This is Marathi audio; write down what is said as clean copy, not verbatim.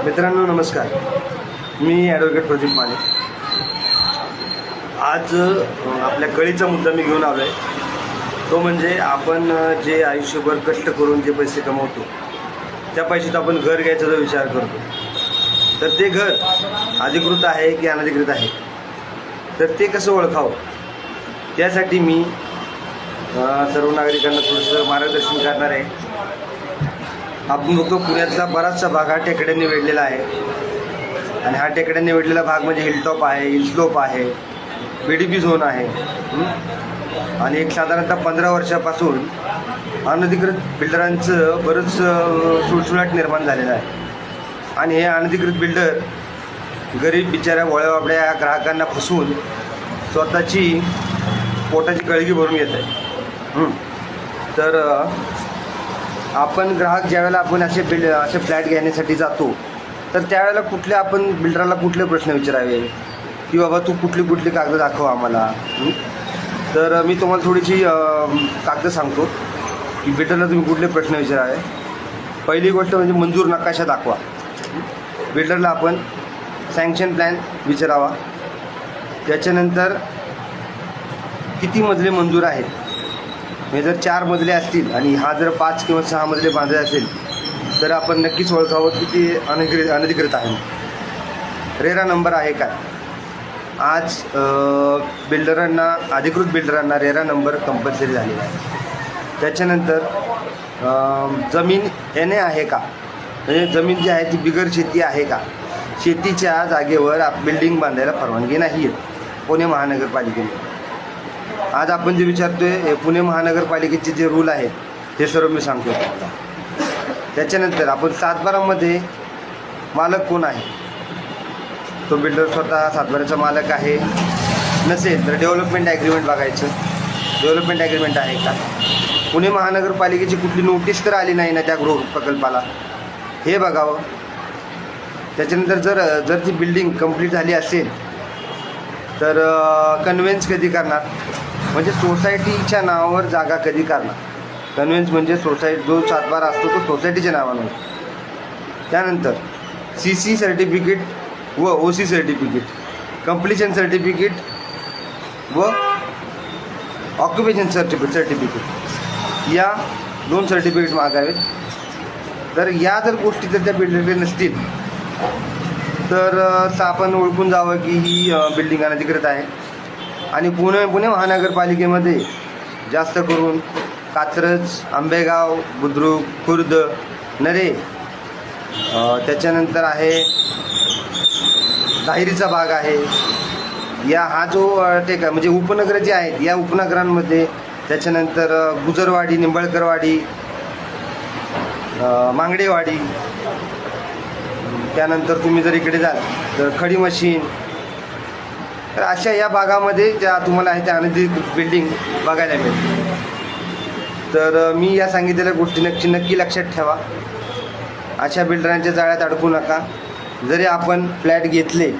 मित्रांनो नमस्कार, मी ॲडव्होकेट प्रदीप माने. आज आपल्या कळीचा मुद्दा मी घेऊन आलो आहे. तो म्हणजे आपण जे आयुष्यभर कष्ट करून जे पैसे कमवतो त्या पैशात आपण घर घ्यायचा जो विचार करतो, तर ते घर अधिकृत आहे की अनधिकृत आहे, तर ते कसं ओळखावं त्यासाठी मी सर्व नागरिकांना थोडंसं मार्गदर्शन करणार आहे. आपण बघतो पुण्यातला बराचसा भाग हा टेकड्यांनी वेढलेला आहे आणि हा टेकड्यांनी वेढलेला भाग म्हणजे हिलटॉप आहे, हिलस्लोप आहे, PDP झोन आहे आणि एक साधारणतः 15 वर्षापासून अनधिकृत बिल्डरांचं बरंच सुळसुळाट निर्माण झालेलं आहे. आणि हे अनधिकृत बिल्डर गरीब बिचाऱ्या वळवाबड्या ग्राहकांना फसवून स्वतःची पोटाची कळगी भरून घेत आहे. तर आपण ग्राहक ज्यावेळेला आपण असे फ्लॅट घेण्यासाठी जातो, तर त्यावेळेला आपण बिल्डरला कुठले प्रश्न विचारावे की बाबा तू कुठली कागद दाखव आम्हाला. तर मी तुम्हाला थोडीशी कागद सांगतो की बिल्डरला तुम्ही कुठले प्रश्न विचारावे. पहिली गोष्ट म्हणजे मंजूर नकाशा दाखवा. बिल्डरला आपण सँक्शन प्लॅन विचारावा. त्याच्यानंतर किती मजले मंजूर आहेत, म्हणजे जर 4 मजले असतील आणि हा जर 5 किंवा 6 मजले बांधले असेल तर आपण नक्कीच ओळखावं की ते अनधिकृत आहे. रेरा नंबर आहे काय. आज अधिकृत बिल्डरांना रेरा नंबर कंपल्सरी झालेला आहे. त्याच्यानंतर जमीन NA आहे का, म्हणजे जमीन जी आहे ती बिगर शेती आहे का. शेतीच्या जागेवर बिल्डिंग बांधायला परवानगी नाही आहे पुणे महानगरपालिकेने. आज आपण जे विचारतोय पुणे महानगरपालिकेचे जे रूल आहेत ते सर्व मी सांगतो. त्याच्यानंतर आपण सातबारामध्ये मालक कोण आहे, तो बिल्डर स्वतः सातबाराचा मालक आहे. नसेल तर डेव्हलपमेंट ॲग्रीमेंट बघायचं, डेव्हलपमेंट ॲग्रीमेंट आहे का. पुणे महानगरपालिकेची कुठली नोटीस तर आली नाही ना त्या गृह प्रकल्पाला, हे बघावं. त्याच्यानंतर जर ती बिल्डिंग कंप्लीट झाली असेल तर कन्व्हेन्स कधी करणार, म्हणजे सोसायटीच्या नावावर जागा कधी करणार. कन्व्हेन्स म्हणजे जो सातबारा असतो तो सोसायटीच्या नावानं. त्यानंतर CC सर्टिफिकेट व OC सर्टिफिकेट, कंप्लिशन सर्टिफिकेट व ऑक्युपेशन सर्टिफिकेट या 2 सर्टिफिकेट मागावेत. तर या जर गोष्टी जर त्या बिल्डरकडे नसतील तर आपण ओळखून जावं की ही बिल्डिंग अनधिकृत आहे. आणि पुणे महानगरपालिकेमध्ये जास्त करून कात्रज, आंबेगाव, बुद्रुक, खुर्द, नरे, त्याच्यानंतर आहे दाहिरीचा भाग आहे. हा जो म्हणजे उपनगरं जे आहेत या उपनगरांमध्ये, त्याच्यानंतर गुजरवाडी, निंबळकरवाडी, मांगडेवाडी, त्यानंतर तुम्ही जर इकडे जाल तर खडी मशीन, तर अशा या भागामध्ये ज्या तुम्हाला आहे त्या अनधिकृत बिल्डिंग बघायला मिळते. तर मी या सांगितलेल्या गोष्टी नक्की लक्षात ठेवा. अशा बिल्डरांच्या जाळ्यात अडकू नका. जरी आपण फ्लॅट घेतले